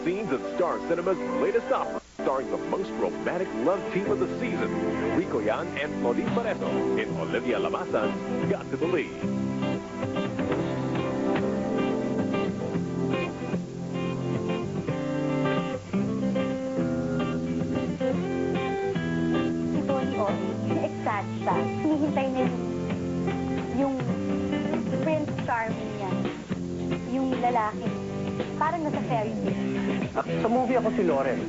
Scenes of Star Cinema's latest opera, starring the most romantic love team of the season, Rico Yan and Claudine Barreto, in Olivia Labasan's Got to Believe. Si Tony Omi, excited siya. Hinihintay niya yung Prince Charming niya. Yung lalaki. Parang nasa fairy tale. Sa movie ako si Lawrence.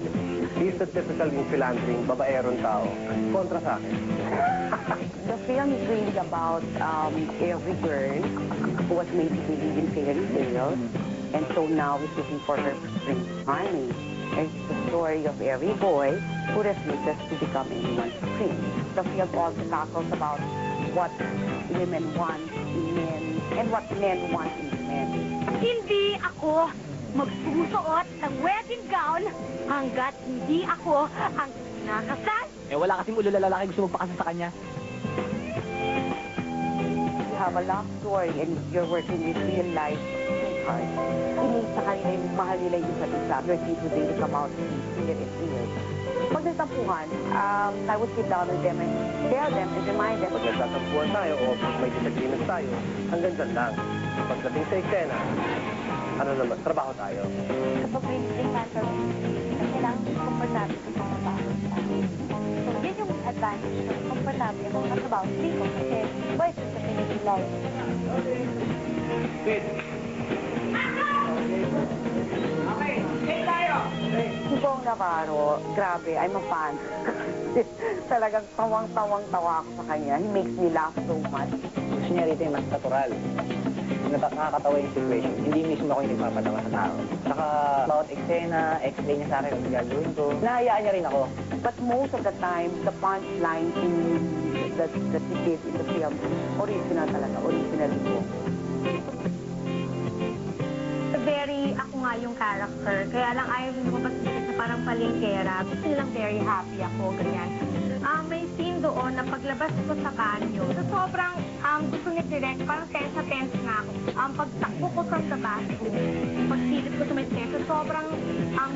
He's the typical yung philandering, babaerong tao. Kontra sa akin. The film is really about every girl who was made to believe in fairy tales, and so now is looking for her Prince Charming. It's the story of every boy who refuses to become anyone's prince. The film also tackles about what women want in men and what men want in men. Hindi ako magsusuot ng wedding gown hanggat hindi ako ang nakasal. Wala kasing ulo lalaki gusto magpakasal sa kanya. You have a love story and you're working with real life sweethearts. Inig sa kanila yung mahal nila yung isa't isa. Your kids would really come out clear and clear. Pag nagtampuhan, I would sit down with them and tell them and remind them. Pag nagtatampuhan tayo o pag may disagreement tayo, hanggang dyan lang. Pagdating sa eksena, ano naman, trabaho tayo. Kapag may encounter, kailangan komportable ka sa trabaho. So, yun yung advantage ng komportable kung nakatrabaho sa Rico kasi boys is the Philippine life. Sweet. Si Bong Navarro, grabe, I'm a fan. Talagang tawang-tawang-tawa ako sa kanya. He makes me laugh so much. Gusto niya rito yung mas natural. Nakakatawa yung situation. Hindi mismo ako yung nagpapatawa sa tao. Saka, about eksena, explain niya sa akin ang gagawin ko. Nahayaan niya rin ako. But most of the time, the punchline in that he did in the film, original talaga, originally po. Very, ako nga yung character. Kaya lang ayaw rin ko kasi na parang palengkera. Gusto nilang very happy ako, ganyan. May scene doon na paglabas ko sa banyo. So, sobrang gusto ni direct, parang tense na tense nga ako. Pagtakbo ko from the bathroom, pagsilip ko sa may tense, sobrang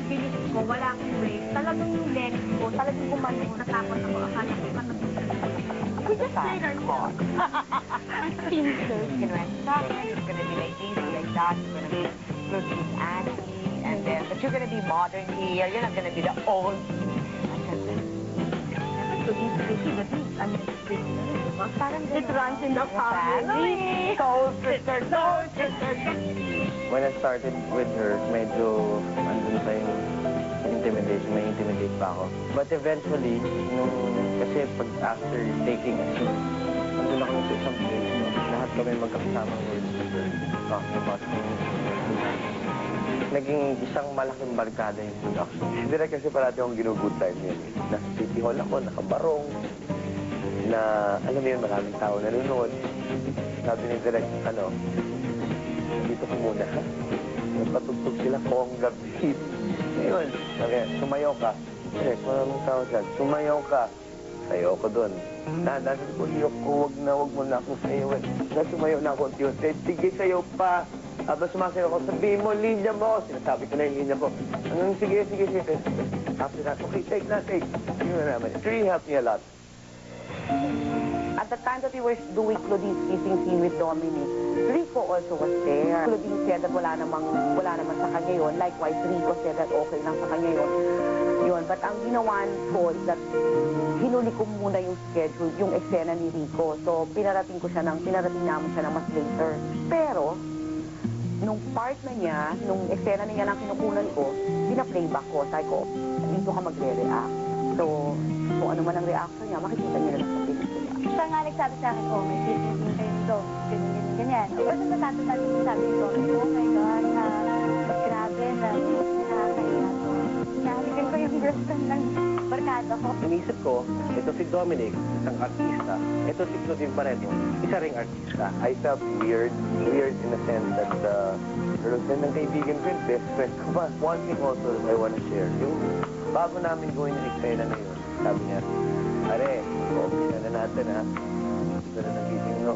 bilis ko, wala akong break. Talagang yung legs ko, talagang gumano, natakot ako. Akala ko matapos. We just played our song. It's gonna be like this, like that. It's gonna be good with Annie, and then, but you're gonna be modern here. You're not gonna be the old. It runs in the family. Soul sister, soul sister. When I started with her, medyo andun pa yung intimidation, may intimidate pa ako. But eventually, kasi pag after taking a scene, andun ako sa isang place, lahat kami magkakasama with her, talking about things. Naging isang malaking barkada yung production. Direct kasi parati akong ginugood time yan. Nasa City Hall ako, nakabarong, na alam mo yun, maraming tao nanonood. Sabi ni Direct, dito ko muna, ha? Nagpatugtog sila kongga beat. Ngayon, sabi, sumayaw ka. Direct, maraming tao dyan. Sumayaw ka. Sayaw ko doon. Nasa ko, wag mo na akong sayaw. Sumayaw na ako unti-unti. Sige, sayaw pa. Habang sumasayaw ako, sabihin mo, linya mo. Sinasabi ko na yung linya mo. Sige. After that, okay, take. Yun na naman. It really helped me a lot. At the time that we were doing Claudine's kissing scene with Dominic, Rico also was there. Claudine said that wala naman sa kanya yun. Likewise, Rico said that okay lang sa kanya yun. But ang ginawa ko is that hinuli ko muna yung schedule, yung eksena ni Rico. So, pinarating namin siya ng mas later. Pero, nung part na niya, nung eksena niya ng kinukunan ko, pina-playback ko. Sabi ko, dito ka magre-react. So, kung ano man ang reaction niya, makikita niya na sa pelikula. Siya nga nagsabi sa akin, may kissing kayo nito, ganyan. Tapos natatatabi ko sabi ko, oh my God, grabe na, nakakaya to. Nahalikan ko yung gusto ng barkada ko. Inisip ko, ito si Dominic, isang artista. Ito si Claudine Barreto, isa ring artista. I felt weird in the sense that pero ng kaibigan ko yung best friend ko ba. One thing also that I want to share, yung bago namin gawin yung eksena na yun, sabi niya, Are, umpisa na natin ha. Ito na nagising no.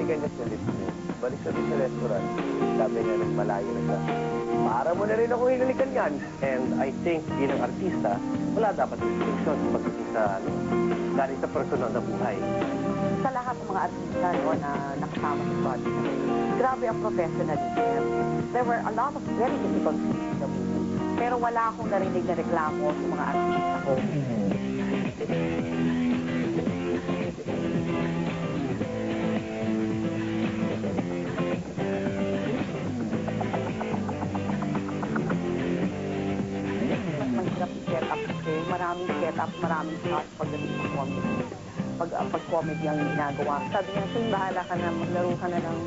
hinalikan niya sa lift niya. Balik sa restaurant. Sabi niya nung malayo na siya, para mo na rin ako hinalikan yan. And I think, bilang artista, wala dapat restriction pagdating sa, galing sa personal na buhay. Sa lahat ng mga artista no, na nakasama sa project, grabe ang professionalism. There were a lot of very difficult things in the movie. Pero wala akong narinig na reklamo sa mga artista ko. Mahirap i-set up kasi maraming set up, maraming shots pagdating sa comedy. Pag comedy ang ginagawa. Sabi niya, so bahala ka na, maglaro ka na ng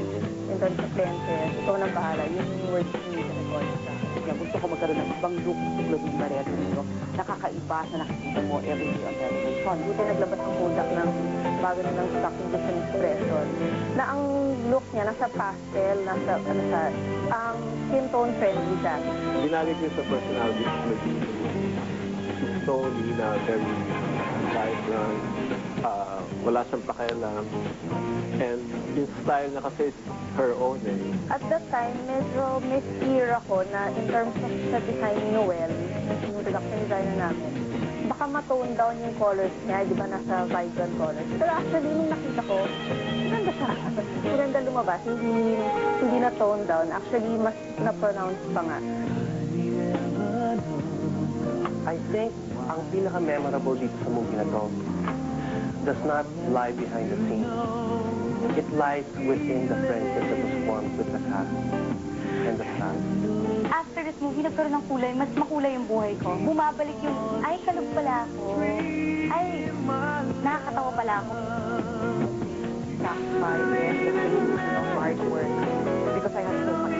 in terms of lenses. Ikaw na bahala. Yun yung words niya sa record sa niya. Gusto ko magkaroon ng ibang look sa Claudine Barreto dito. Nakakaiba sa nakikita mo every day on television. Buti naglabas ang Kodak ng bago na ng stock condition expression na ang look niya nasa pastel, nasa skin tone friendly siya. Binalik niya sa personality ng Claudine. She's totally na very vibrant, wala siyang pakialam, and yung style na kasi is her own eh. At that time, medyo mis-fear ako na in terms of sa design ni Noel, yung production designer namin, baka matone down yung colors niya, di ba nasa vibrant colors. Pero actually, nung nakita ko, maganda siya. Maganda lumabas, hindi na tone down. Actually, mas na-pronounce pa nga. I think, ang pinaka-memorable dito sa movie na to does not lie behind the scenes. It lies within the friendship that was formed with the cast and the staff. After this movie, nagkaroon ng kulay, mas makulay yung buhay ko. Bumabalik yung, ay, kalog pala ako. Ay, nakakatawa pala ako. Sacrifice, hard work. Because I had so much